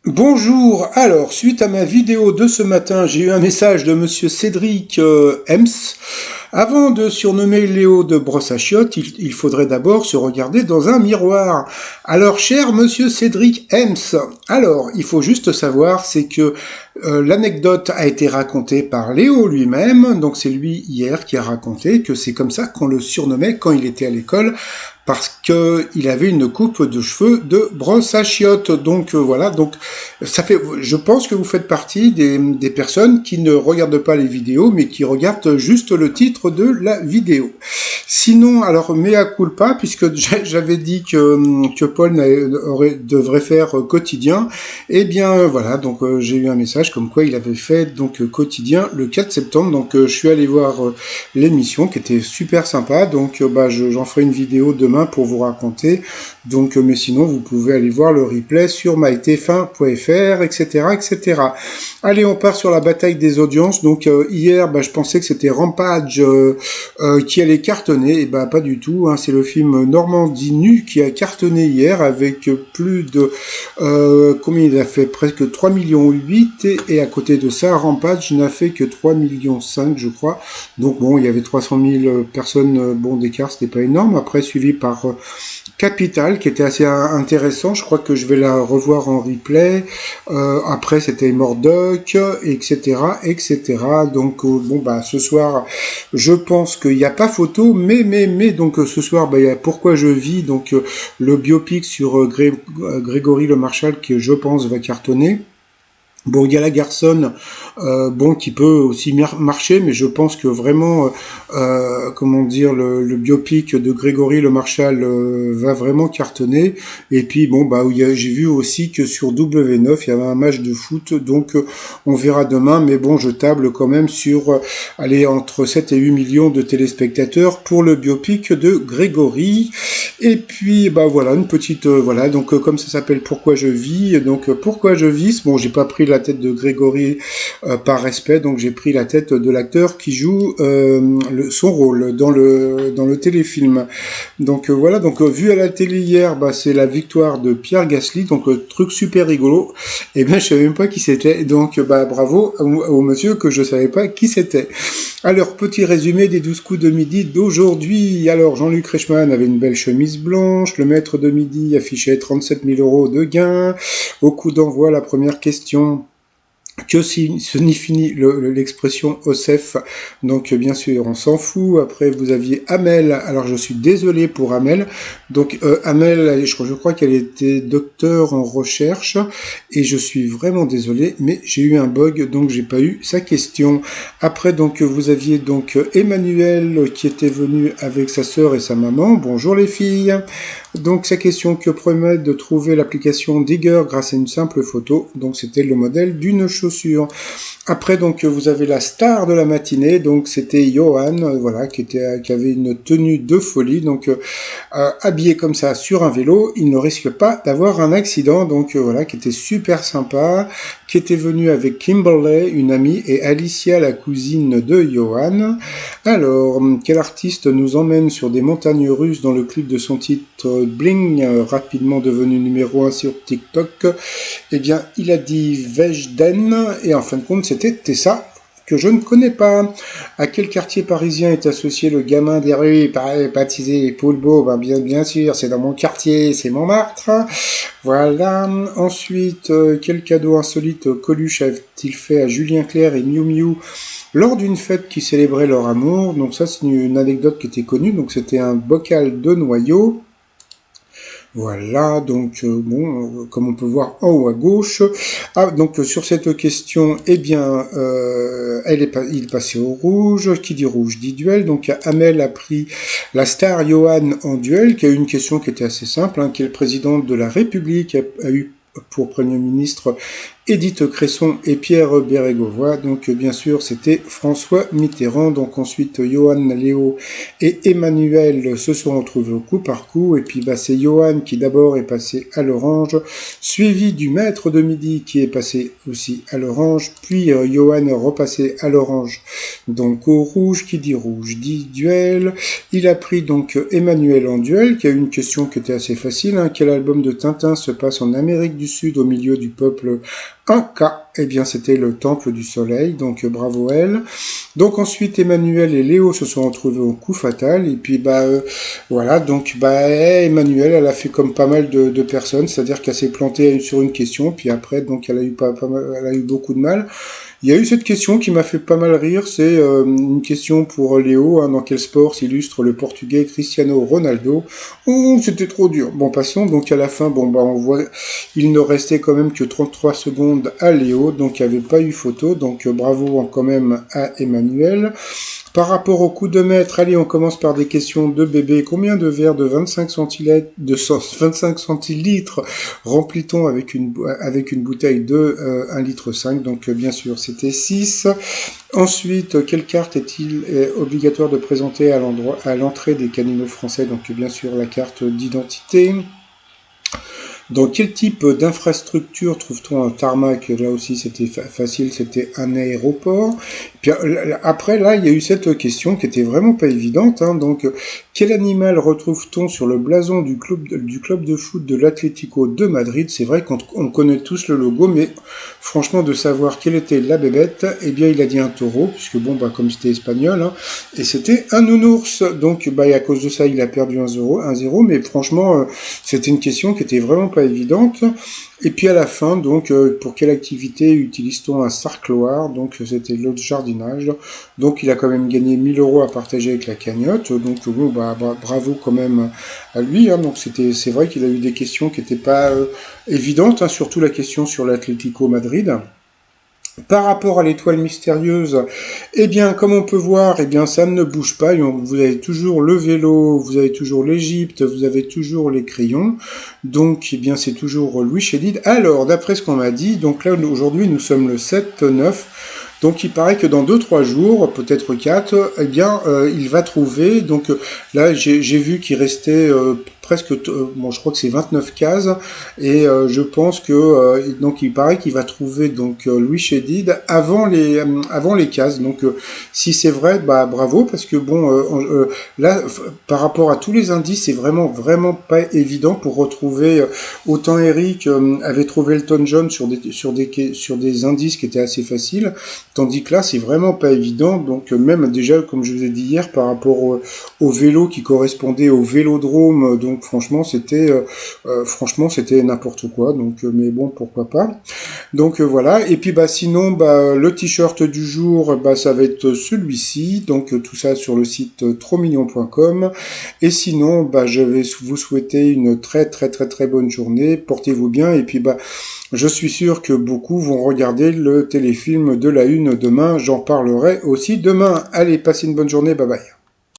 Bonjour, alors suite à ma vidéo de ce matin, j'ai eu un message de monsieur Cédric Ems. Avant de surnommer Léo de brosse à chiottes, il faudrait d'abord se regarder dans un miroir. Alors cher monsieur Cédric Ems, alors il faut juste savoir, c'est que l'anecdote a été racontée par Léo lui-même, donc c'est lui hier qui a raconté que c'est comme ça qu'on le surnommait quand il était à l'école, parce qu'il avait une coupe de cheveux de brosse à chiottes. Donc voilà, donc ça fait, je pense que vous faites partie des personnes qui ne regardent pas les vidéos, mais qui regardent juste le titre de la vidéo. Sinon, alors mea culpa, puisque j'avais dit que Paul devrait faire quotidien, eh bien voilà, donc j'ai eu un message comme quoi il avait fait donc quotidien le 4 septembre, donc je suis allé voir l'émission qui était super sympa, donc j'en ferai une vidéo demain pour vous raconter, donc mais sinon vous pouvez aller voir le replay sur mytf1.fr, etc., etc. Allez, on part sur la bataille des audiences. Donc hier, je pensais que c'était Rampage qui allait cartonner, et pas du tout, hein. C'est le film Normandie nue qui a cartonné hier avec plus de combien il a fait, presque 3 millions 8, et à côté de ça, Rampage n'a fait que 3 millions 5, je crois. Donc bon, il y avait 300 000 personnes, bon, d'écart, c'était pas énorme. Après, suivi par Capital, qui était assez intéressant. Je crois que je vais la revoir en replay. Après, c'était Mordoc, etc., etc. Donc, ce soir, je pense qu'il n'y a pas photo, mais, donc, ce soir, il y a Pourquoi je vis, donc, le biopic sur Grégory Le Marchal, qui, je pense, va cartonner. Bon, il y a la garçonne, qui peut aussi marcher, mais je pense que vraiment, comment dire, le biopic de Grégory Le Marchal va vraiment cartonner. Et puis j'ai vu aussi que sur W9 il y avait un match de foot, donc on verra demain. Mais bon, je table quand même sur entre 7 et 8 millions de téléspectateurs pour le biopic de Grégory. Et puis voilà, une petite donc comme ça s'appelle Pourquoi je vis, donc Pourquoi je vis. Bon, j'ai pas pris la tête de Grégory par respect, donc j'ai pris la tête de l'acteur qui joue son rôle dans le téléfilm. Donc voilà, donc vu à la télé hier, c'est la victoire de Pierre Gasly, donc truc super rigolo. Et je savais même pas qui c'était, donc bravo au monsieur que je savais pas qui c'était. Alors, petit résumé des 12 coups de midi d'aujourd'hui. Alors, Jean-Luc Reichmann avait une belle chemise blanche. Le maître de midi affichait 37 000 euros de gains. Au coup d'envoi, la première question. Que signifie l'expression OSEF? Donc bien sûr, on s'en fout. Après, vous aviez Amel. Alors je suis désolé pour Amel. Donc Amel, je crois qu'elle était docteur en recherche, et je suis vraiment désolé, mais j'ai eu un bug, donc j'ai pas eu sa question. Après, donc vous aviez donc Emmanuel qui était venu avec sa sœur et sa maman. Bonjour les filles. Donc sa question: que promet de trouver l'application Digger grâce à une simple photo. Donc c'était le modèle d'une chaussure. Après, donc vous avez la star de la matinée, donc c'était Johan, qui avait une tenue de folie, donc habillé comme ça sur un vélo, il ne risque pas d'avoir un accident, donc qui était super sympa, qui était venu avec Kimberley, une amie, et Alicia, la cousine de Johan. Alors, quel artiste nous emmène sur des montagnes russes dans le clip de son titre Bling, rapidement devenu numéro 1 sur TikTok? Eh bien, il a dit Vejden, et en fin de compte, c'était Tessa, que je ne connais pas. À quel quartier parisien est associé le gamin des rues, baptisé Poulbeau? Bien sûr, c'est dans mon quartier, c'est Montmartre. Voilà. Ensuite, quel cadeau insolite Coluche a-t-il fait à Julien Clerc et Miu Miu lors d'une fête qui célébrait leur amour? Donc ça, c'est une anecdote qui était connue. Donc c'était un bocal de noyaux. Voilà, donc comme on peut voir en haut à gauche. Donc sur cette question, il passait au rouge. Qui dit rouge dit duel. Donc Amel a pris la star Johan en duel, qui a eu une question qui était assez simple. Quel président de la République a eu pour Premier ministre Édith Cresson et Pierre Bérégovoy. Donc bien sûr c'était François Mitterrand. Donc ensuite Johan, Léo et Emmanuel se sont retrouvés au coup par coup. Et puis c'est Johan qui d'abord est passé à l'orange, suivi du maître de midi qui est passé aussi à l'orange. Puis Johan repassé à l'orange. Donc au rouge, qui dit rouge dit duel. Il a pris donc Emmanuel en duel, qui a eu une question qui était assez facile. Quel album de Tintin se passe en Amérique du Sud au milieu du peuple Inca? Eh bien, c'était le Temple du Soleil, donc bravo elle. Donc ensuite, Emmanuel et Léo se sont retrouvés au coup fatal. Et puis, voilà, donc Emmanuel, elle a fait comme pas mal de personnes, c'est-à-dire qu'elle s'est plantée sur une question, puis après, donc elle a eu beaucoup de mal. Il y a eu cette question qui m'a fait pas mal rire, c'est une question pour Léo, dans quel sport s'illustre le Portugais Cristiano Ronaldo? Oh, c'était trop dur. Bon, passons, donc à la fin, on voit, il ne restait quand même que 33 secondes à Léo, donc il n'y avait pas eu photo, donc bravo quand même à Emmanuel. Par rapport au coup de maître, allez, on commence par des questions de bébé. Combien de verres de 25 centilitres remplit-on avec une bouteille de 1,5 litre? Donc bien sûr, c'était 6. Ensuite, quelle carte est-il obligatoire de présenter à l'entrée des casinos français? Donc bien sûr, la carte d'identité. Dans quel type d'infrastructure trouve-t-on un tarmac? Là aussi, c'était facile, c'était un aéroport. Puis après, là, il y a eu cette question qui était vraiment pas évidente. Donc, quel animal retrouve-t-on sur le blason du club de foot de l'Atlético de Madrid? C'est vrai qu'on connaît tous le logo, mais franchement, de savoir quelle était la bébête, eh bien, il a dit un taureau, puisque comme c'était espagnol, et c'était un nounours. Donc, à cause de ça, il a perdu 1-0, mais franchement, c'était une question qui était vraiment pas évidente. Et puis à la fin, donc, pour quelle activité utilise-t-on un sarcloir? Donc c'était le jardinage. Donc il a quand même gagné 1000 € à partager avec la cagnotte. Donc bravo quand même à lui. Donc c'est vrai qu'il a eu des questions qui n'étaient pas évidentes, surtout la question sur l'Atlético Madrid. Par rapport à l'étoile mystérieuse, eh bien, comme on peut voir, eh bien, ça ne bouge pas. Vous avez toujours le vélo, vous avez toujours l'Égypte, vous avez toujours les crayons. Donc, eh bien, c'est toujours Louis Chédid. Alors, d'après ce qu'on m'a dit, donc là, aujourd'hui, nous sommes le 7-9. Donc il paraît que dans 2-3 jours, peut-être 4, eh bien il va trouver, donc là j'ai vu qu'il restait presque, je crois que c'est 29 cases, et je pense que, donc il paraît qu'il va trouver donc Louis Chédid avant les cases, donc si c'est vrai, bravo, parce que là, par rapport à tous les indices, c'est vraiment pas évident pour retrouver, autant Eric avait trouvé Elton John sur des indices qui étaient assez faciles, tandis que là, c'est vraiment pas évident. Donc même déjà, comme je vous ai dit hier, par rapport au vélo qui correspondait au vélodrome, donc franchement, c'était n'importe quoi. Donc, mais bon, pourquoi pas. Donc voilà. Et puis sinon, le t-shirt du jour, ça va être celui-ci. Donc tout ça sur le site trotsmignon.com. Et sinon, je vais vous souhaiter une très très très très bonne journée. Portez-vous bien. Et puis je suis sûr que beaucoup vont regarder le téléfilm de la Une demain. J'en parlerai aussi demain. Allez, passez une bonne journée. Bye bye.